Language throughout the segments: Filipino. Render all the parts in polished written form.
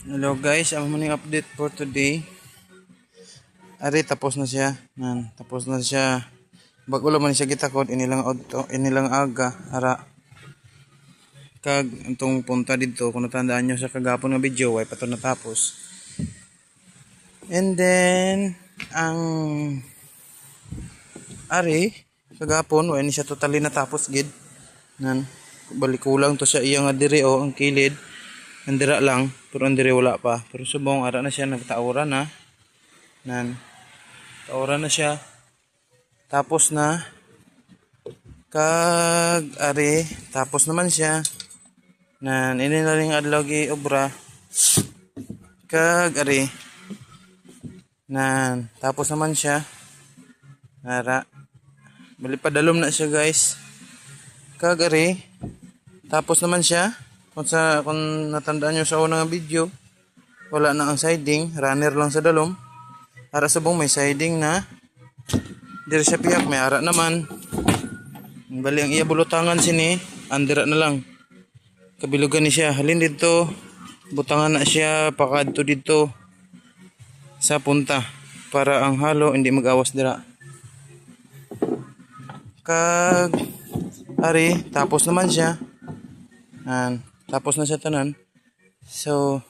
Hello guys, ang morning update for today. Ari tapos na siya. Tapos na siya. Bago man siya gitakod inilang aga ara kag antong punta dito kung natandaan nyo sa kagapon nga video ay pato natapos. And then ang ari kagapon way ni siya totally natapos gid. Balik kulang to sa iya nga diri ang kilid. Andira lang, pero andiri wala pa. Pero subong ara na siya nagtaura na. Taura na siya. Tapos na kag ari, tapos naman siya. Ini na ring adlaw gi obra. Kag ari. Tapos naman siya. Ara. Bali padalom na siya, guys. Kag ari. Tapos naman siya. Kung natandaan nyo sa unang video, wala na ang siding, runner lang sa dalom. Ara subong may siding na. Diri sa piyak may ara naman. Bali ang iya bulutangan sini, andira na lang. Kabilugan ni siya, halin dito. Butangan na siya pakadto dito sa punta para ang halo hindi mag-awas dira. Kag ari, tapos naman siya. Tapos na siya tanan. So,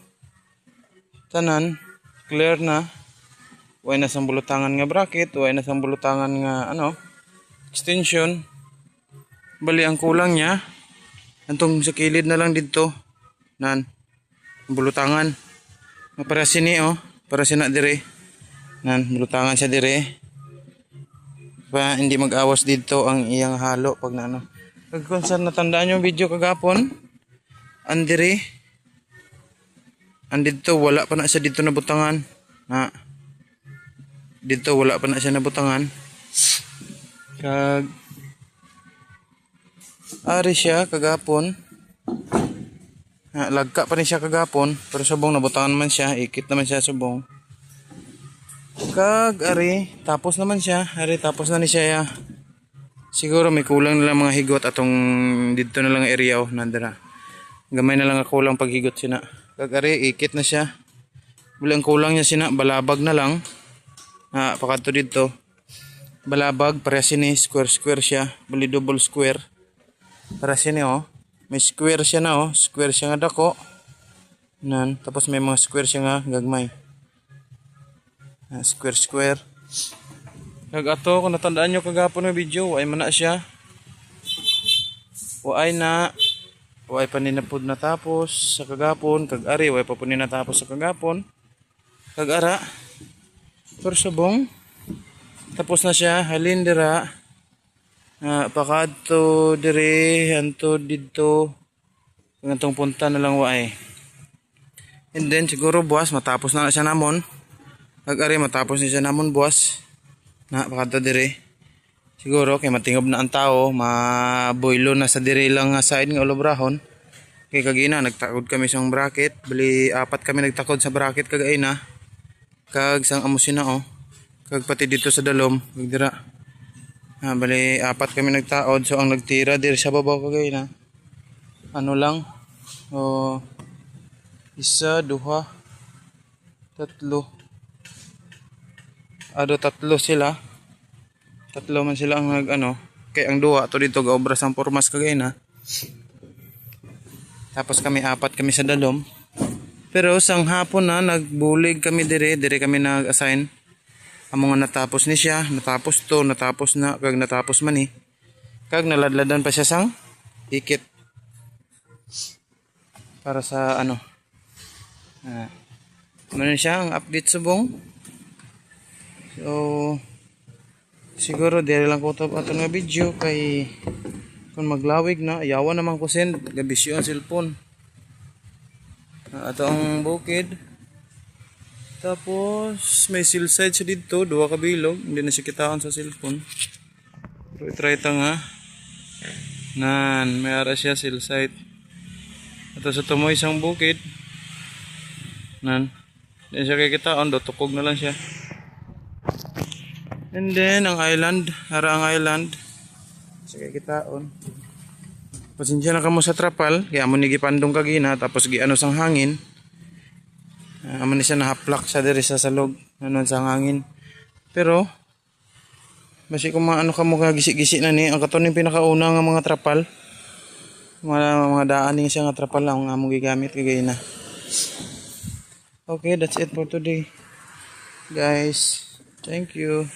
tanan, clear na. Way na sang bulutangan nga bracket, way na sang bulutangan nga extension. Bali ang kulang niya, antong sa kilid na lang dito. Bulutangan. Para sini para sina dire. Bulutangan siya dire. Pa hindi mag-awas dito ang iyang halo pag Pag kung saan natandaan yung video kagapon, andiri andito wala pa na siya dito na butangan dito wala pa na siya na butangan kag ari siya kagapon lagka pa rin siya kagapon pero subong nabutangan man siya ikit naman siya subong kag ari tapos naman siya tapos na ni siya siguro may kulang na lang mga higot atong dito na lang area nandira gamay na lang ako lang paghigot sina. Kagari, ikit na siya. Bilang kulang niya sina, balabag na lang. Pakadto dito. Balabag, para sini, square siya. Bali double square. Para sini may square siya na Square siya nga dako. Tapos may mga square siya nga gagmay. Square. Kagato, kung natandaan nyo kagapon ng video, ay mana siya. Way pa ni napud natapos sa kagapon, kag ari way pa po ni natapos sa kagapon. Kag ara. Pero subong tapos na siya, halin dira. Pakadto dire hanto didto. Ngantong punta na lang waay. And then siguro buwas matapos na siya namon. Kag ari matapos ni siya namon buwas. Pakadto dire. Siguro kay matingob na ang tao, maboylo na sa diri lang nga side nga ulobrahon. Kay kagina nagtakod kami sa bracket, bali apat kami nagtakod sa bracket kagaina. Kag sang amusina kag pati dito sa dalom, kag dira. Bali apat kami nagtaod, so ang nagtira diri sa babaw kagaina. Lang. Isa, duha, tatlo. Tatlo sila. Tatlo man sila ang kay ang duha to dito gaobra sang pormas kagayna. Tapos kami apat kami sa dalom. Pero sang hapon na nagbulig kami dire kami nag-assign. Amo nga natapos ni siya, natapos na kag natapos man Kag naladladan pa siya sang ikit. Para sa ano siya ang update subong. So siguro diri lang ko ato nga video kay kung maglawig na ayawan naman ko send gabisyo ang cellphone. Ato ang bukid. Tapos may silside siya dito, duha ka bilog, hindi na siya kitaan sa cellphone. Pero try ta nga. May ara siya silside. Ato sa tumoy isang bukid. Hindi siya kikitaan, tukog na lang siya. And then ang island, ang island. Sige kitaon. Pasensya na kamo sa trapal, kaya mo ni gipandong kagina tapos giano sang hangin. Amo ni siya nahaplak sa diri sa salog anon sa hangin. Pero basi kung maano ka mo gisi-gisi na ni ang katon yung pinakauna nga mga trapal. Mga daan din siya nga trapal lang nga mo gigamit kagay na. Okay, that's it for today. Guys, thank you.